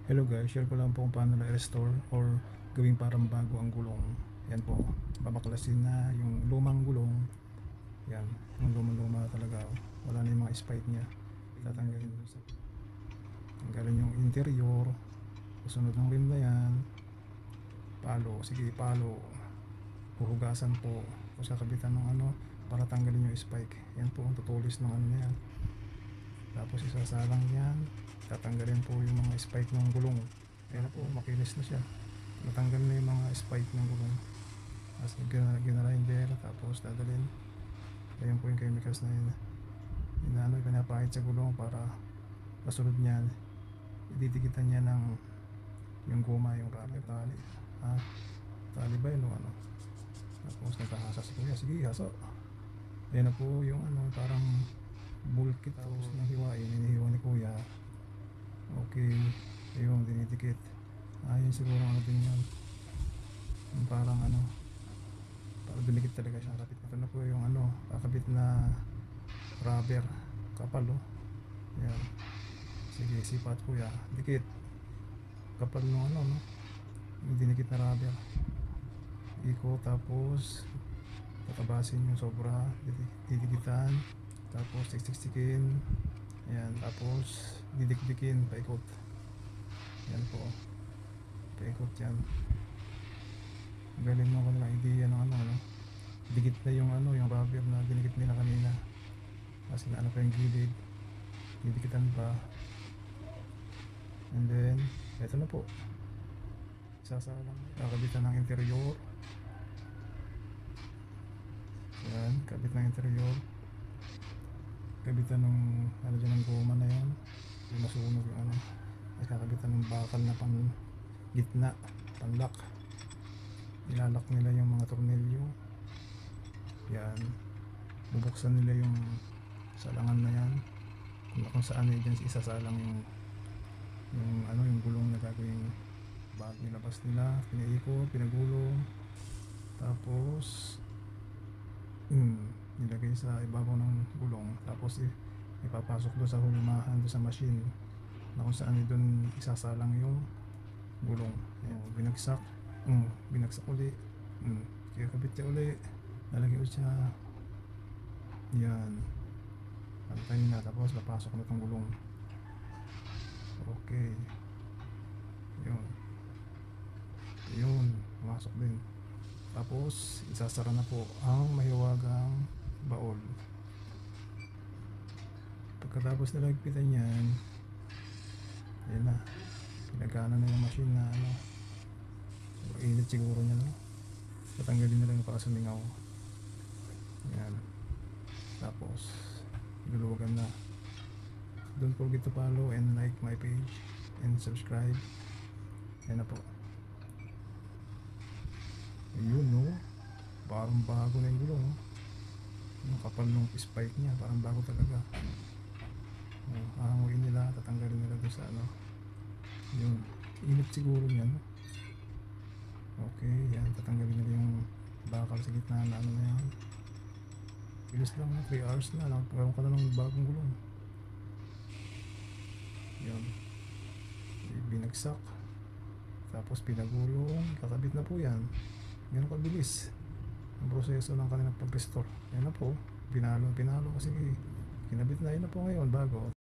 Hello guys, share ko lang po kung paano na-restore or gawing parang bago ang gulong. Yan po, babaklasin na yung lumang gulong. Yan, yung lumang-luma talaga. Wala na yung mga spike niya. Tatanggalin doon sa tanggalin yung interior. Susunod ng rim na yan. Palo, sige palo. Huhugasan po. Tapos kakabitan ng ano para tanggalin yung spike. Yan po, ang tutulis ng ano na yan. Tapos isasalang yan. Tatanggalin po yung mga spike ng gulong. Ayan po, makinis na siya. Natanggal na yung mga spike ng gulong. Tapos ginarinder, tapos dadalhin. Ayan po yung chemicals na yun. Inaano, pinapahid sa gulong para kasunod niyan. Ididikitan niya ng yung guma, yung rubber tali. Ha? Tali ba yun o ano? Tapos nagkahasa si kuya. Sige, haso. Ayan na po yung ano, parang bulkit. Tapos nang hiwain, hinihiwa ni kuya. Okay, ayun, dinidikit. Ayun siguro ano din yun. Yung parang ano, parang dinikit talaga siya. Kapit. Ito na po yung ano, kakabit na rubber. Kapal oh. Ayan. Sige, sipat kuya. Dikit. Kapal no ano, no? Yung dinikit na rubber. Iko, tapos tatabasin yung sobra. Didikitan. Tapos tiktikin. Ayan, tapos didikdikin paikot. Ayan po. Paikot yan. Galing mo ko na idea ng ano. Dikit na yung ano, yung rubber na dinikit nila kanina. Kasi na ano pa yung gilid. Didikitan pa. And then, eto na po. Sasalang. Kakabitan ng interior. Ayan, kabit ng interior. Kabitan ng ano dyan ng goma na yan. Yung masunog yung ano. Ay kakabitan ng bakal na pang gitna. Panlock. Ilalak nila yung mga tornilyo. Yan. Bubuksan nila yung salangan na yan. Kung saan dyan isasalang yung ano yung gulong na gagawing bag. Nilabas nila, pinaikot, pinagulong. Tapos nilagay sa ibabaw ng gulong. Tapos ipapasok doon sa hulimahan doon sa machine na kung saan doon isasalang yung gulong. Ayan, binagsak. Binagsak uli. Kaya kabit niya uli. Lalagay ulit siya. Yan. Pantayin na. Tapos papasok na itong gulong. Okay. Yun. Yun. Pumasok din. Tapos isasara na po ang mahiwagang baol. Pagkatapos na lagpitan yan, yan na. Pinagana na yung machine na ano. Init siguro niya, no? Tatanggalin na lang para sumingaw. Yan. Tapos luluwagan na. Don't forget to follow and like my page and subscribe. Yan na po. Ayun, no? Parang bago na yung gulong, no? Yung kapal ng spike niya, parang bago talaga. Hahanguin nila, tatanggalin nila doon sa ano. Yun. Init siguro niya, no? Okay, yan. Tatanggalin nila yung bakal sa gitna na ano na yan. Bilis lang, 3 hours na. Nakapagawa ka na ng bagong gulong. Yan. Binagsak. Tapos pinagulong. Kakabit na po yan. Ganun kabilis ang proseso ng kanilang pag-restore. Yan na po. Pinalo kasi kinabit na. Yan na po ngayon bago.